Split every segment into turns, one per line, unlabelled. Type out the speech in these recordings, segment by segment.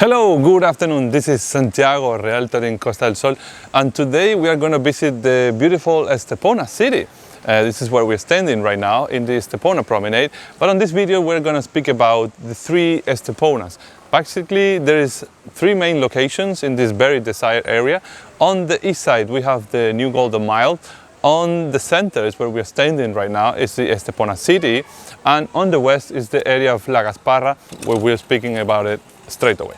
Hello, good afternoon. This is Santiago Realtor in Costa del Sol, and today we are going to visit the beautiful Estepona city. This is where we're standing right now in the Estepona promenade, but on this video we're going to speak about the three Esteponas. Basically, there is three main locations in this very desired area. On the east side we have the new Golden Mile. On the center is where we're standing right now, is the Estepona city, and on the west is the area of LGaspara, where we're speaking about it straight away.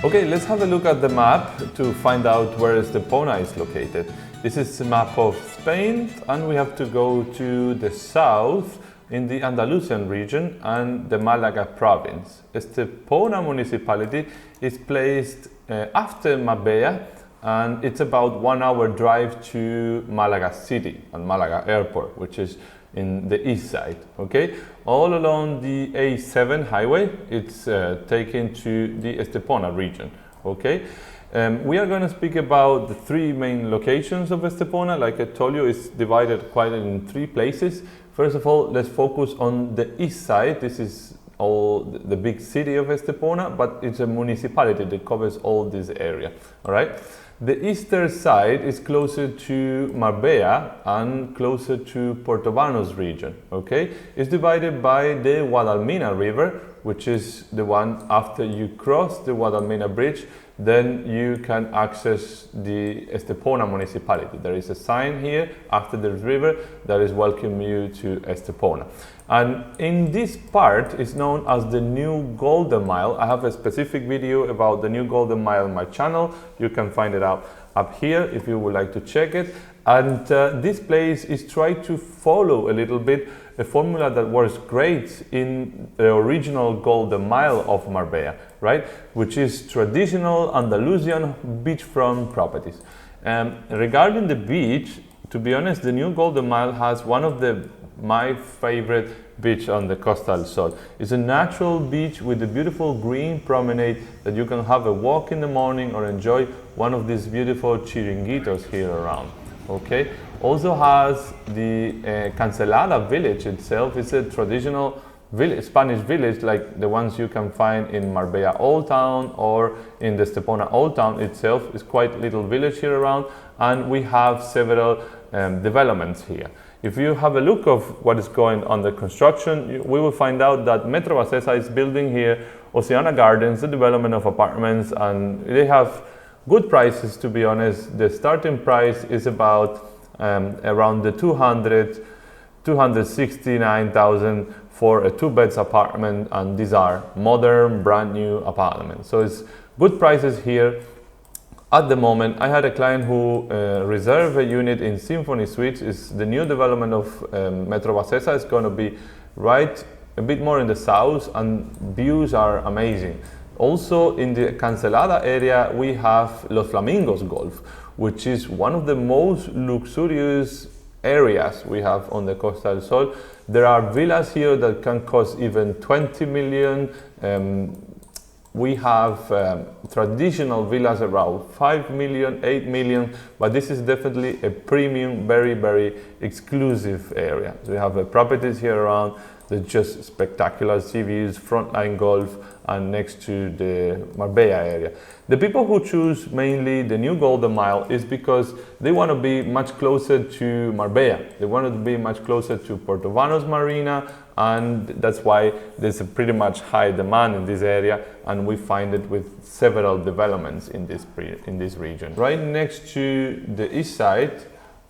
Okay, let's have a look at the map to find out where Estepona is located. This is a map of Spain, and we have to go to the south in the Andalusian region and the Malaga province. Estepona municipality is placed after Marbella, and it's about 1 hour drive to Malaga city and Malaga airport, which is in the east side. Okay, all along the A7 highway, it's taken to the Estepona region. Okay, we are going to speak about the three main locations of Estepona. Like I told you, it's divided quite in three places. First of all, let's focus on the east side. This is all the big city of Estepona, but it's a municipality that covers all this area. All right. The eastern side is closer to Marbella and closer to Portobanos region. Okay, it's divided by the Guadalmina River, which is the one after you cross the Guadalmina bridge, then you can access the Estepona municipality. There is a sign here after the river that is welcoming you to Estepona. And in this part is known as the new Golden Mile. I have a specific video about the new Golden Mile on my channel. You can find it out up here if you would like to check it. And this place is trying to follow a little bit a formula that works great in the original Golden Mile of Marbella, right? Which is traditional Andalusian beachfront properties. Regarding the beach, to be honest, the new Golden Mile has one of my favorite beach on the Costa del Sol. It's a natural beach with a beautiful green promenade that you can have a walk in the morning or enjoy one of these beautiful chiringuitos here around. Okay, also has the Cancelada village itself. It's a traditional Spanish village like the ones you can find in Marbella Old Town or in the Estepona Old Town itself. It's quite a little village here around, and we have several developments here. If you have a look of what is going on the construction, we will find out that Metro Bacesa is building here Oceana Gardens, the development of apartments, and they have good prices, to be honest. The starting price is about around the 269,000 for a 2-bed apartment, and these are modern, brand new apartments. So it's good prices here. At the moment, I had a client who reserved a unit in Symphony Suites. It's the new development of Metro Bacesa. It's going to be right a bit more in the south, and views are amazing. Also in the Cancelada area, we have Los Flamingos Golf, which is one of the most luxurious areas we have on the Costa del Sol. There are villas here that can cost even 20 million. We have traditional villas around 5 million, 8 million, but this is definitely a premium, very, very exclusive area. We have properties here around that just spectacular sea views, frontline golf, and next to the Marbella area. The people who choose mainly the new Golden Mile is because they want to be much closer to Marbella. They want to be much closer to Portobanos Marina, and that's why there's a pretty much high demand in this area, and we find it with several developments in this region. Right next to the east side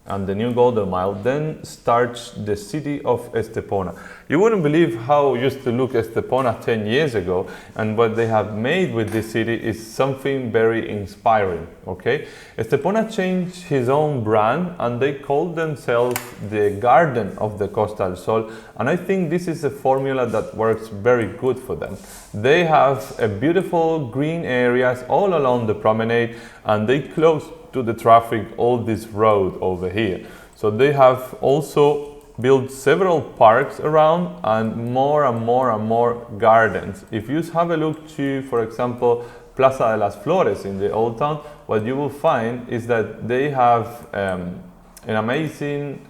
and the new Golden Mile, then starts the city of Estepona. You wouldn't believe how used to look Estepona 10 years ago, and what they have made with this city is something very inspiring. Okay, Estepona changed his own brand, and they called themselves the Garden of the Costa del Sol, and I think this is a formula that works very good for them. They have a beautiful green areas all along the promenade, and they close to the traffic all this road over here. So they have also built several parks around and more gardens. If you have a look to, for example, Plaza de las Flores in the Old Town, what you will find is that they have an amazing,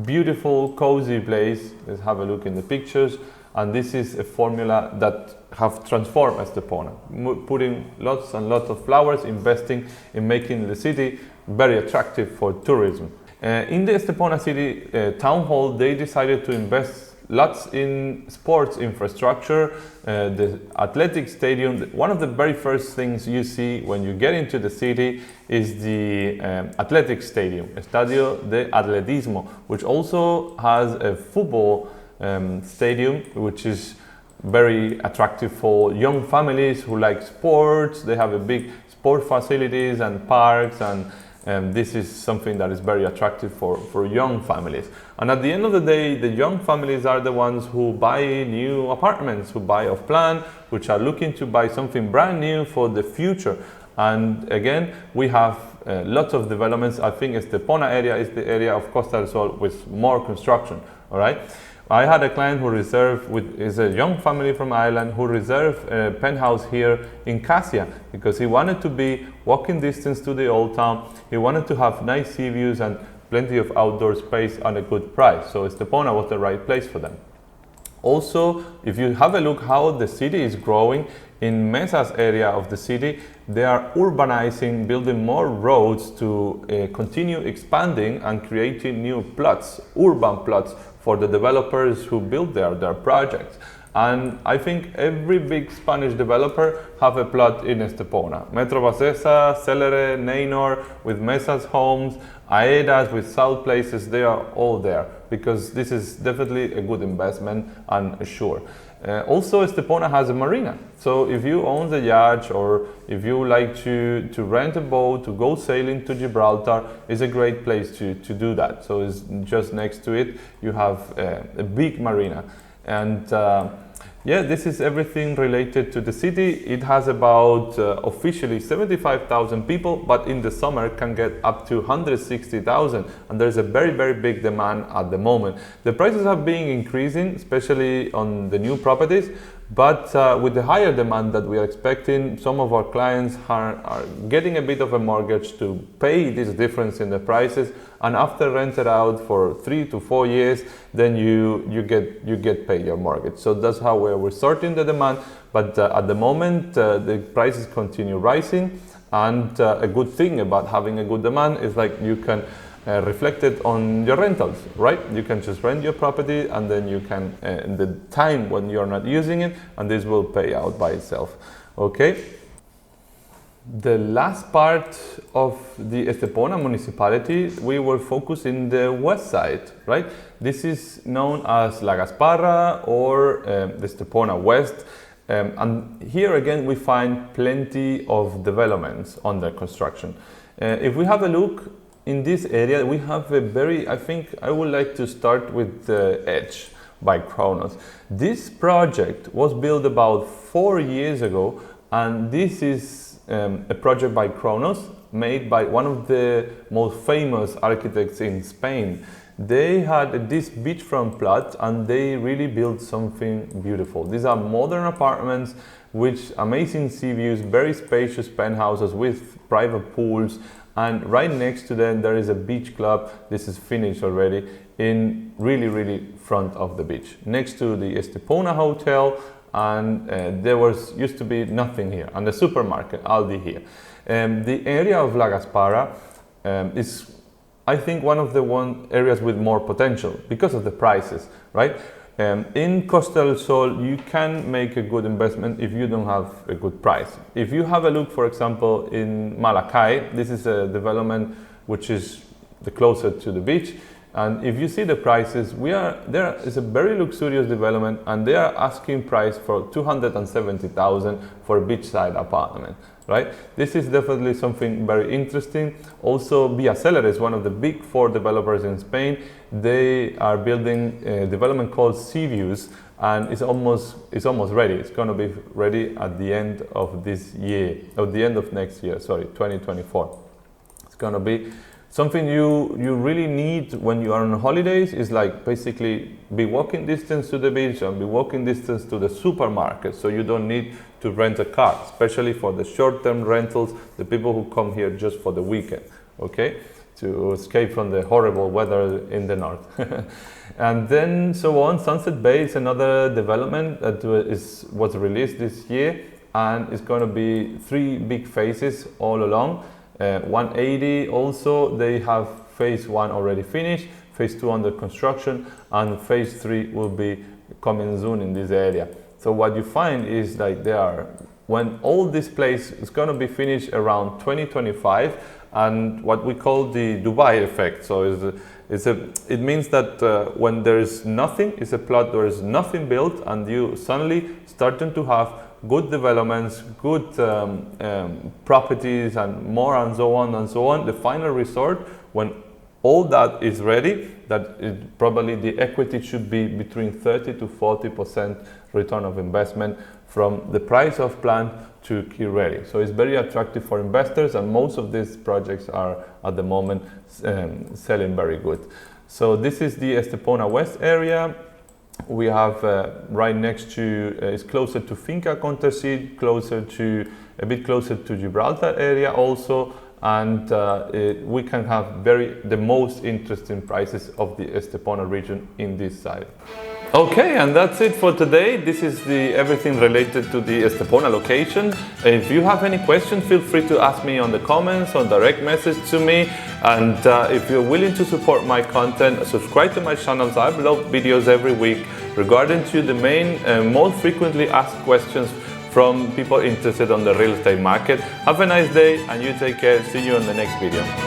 beautiful, cozy place. Let's have a look in the pictures. And this is a formula that have transformed Estepona, putting lots and lots of flowers, investing in making the city very attractive for tourism. In the Estepona city town hall, they decided to invest lots in sports infrastructure, the athletic stadium. One of the very first things you see when you get into the city is the athletic stadium, Estadio de Atletismo, which also has a football stadium, which is very attractive for young families who like sports. They have a big sport facilities and parks, and this is something that is very attractive for young families. And at the end of the day, the young families are the ones who buy new apartments, who buy off plan, which are looking to buy something brand new for the future. And again, we have lots of developments. I think Estepona area is the area of Costa del Sol with more construction, all right? I had a client who is a young family from Ireland who reserved a penthouse here in Casia because he wanted to be walking distance to the Old Town. He wanted to have nice sea views and plenty of outdoor space at a good price. So Estepona was the right place for them. Also, if you have a look how the city is growing, in Mesa's area of the city, they are urbanizing, building more roads to continue expanding and creating new plots, urban plots, for the developers who build their projects. And I think every big Spanish developer have a plot in Estepona. Metro Bacesa, Celere, Neynor, with Mesa's homes, Aedas with South Places, they are all there because this is definitely a good investment and sure. Also, Estepona has a marina. So if you own the yacht or if you like to rent a boat to go sailing to Gibraltar, it's a great place to do that. So it's just next to it, you have a big marina. And yeah, this is everything related to the city. It has about officially 75,000 people, but in the summer can get up to 160,000. And there's a very big demand at the moment. The prices have been increasing, especially on the new properties. But with the higher demand that we are expecting, some of our clients are getting a bit of a mortgage to pay this difference in the prices, and after rented out for 3 to 4 years, then you get paid your mortgage. So that's how we're sorting the demand. But at the moment, the prices continue rising, and a good thing about having a good demand is like you can reflect it on your rentals, right? You can just rent your property and then you can, the time when you're not using it, and this will pay out by itself, okay? The last part of the Estepona municipality, we were focused in the west side, right? This is known as LGaspara or the Estepona West. And here again, we find plenty of developments under construction. If we have a look, in this area, we have a I think I would like to start with the Edge by Kronos. This project was built about 4 years ago, and this is a project by Kronos, made by one of the most famous architects in Spain. They had this beachfront plot, and they really built something beautiful. These are modern apartments with amazing sea views, very spacious penthouses with private pools. And right next to them, there is a beach club. This is finished already in really front of the beach, next to the Estepona Hotel. And there used to be nothing here, and the supermarket, Aldi here. The area of LGaspara is, I think, one of the areas with more potential because of the prices, right? In Costa del Sol, you can make a good investment if you don't have a good price. If you have a look, for example, in Malacay, this is a development which is the closer to the beach. And if you see the prices, there is a very luxurious development, and they are asking price for 270,000 for a beachside apartment, right? This is definitely something very interesting. Also, Via Celere is one of the big 4 developers in Spain. They are building a development called Sea Views, and it's almost ready. It's going to be ready at the end of this year, or the end of next year, sorry, 2024. It's going to be something you really need when you are on holidays. Is like basically be walking distance to the beach and be walking distance to the supermarket, so you don't need to rent a car, especially for the short-term rentals, the people who come here just for the weekend, okay, to escape from the horrible weather in the north. And then so on. Sunset Bay is another development that was released this year, and it's going to be 3 big phases all along. 180 also, they have phase 1 already finished, phase 2 under construction, and phase 3 will be coming soon in this area. So what you find is like when all this place is going to be finished around 2025, and what we call the Dubai effect. So it means that when there is nothing, it's a plot, there is nothing built, and you suddenly starting to have good developments, good properties, and more, and so on and so on. The final resort, when all that is ready, probably the equity should be between 30 to 40% return of investment from the price of plant to key ready. So it's very attractive for investors, and most of these projects are at the moment selling very good. So this is the Estepona West area. We have right next to, it's closer to Finca Contersi, a bit closer to Gibraltar area also, and we can have the most interesting prices of the Estepona region in this side. Okay, and that's it for today. This is everything related to the Estepona location. If you have any questions, feel free to ask me on the comments or direct message to me. And if you're willing to support my content, subscribe to my channels. I upload videos every week regarding to the main most frequently asked questions from people interested on the real estate market. Have a nice day, and you take care. See you in the next video.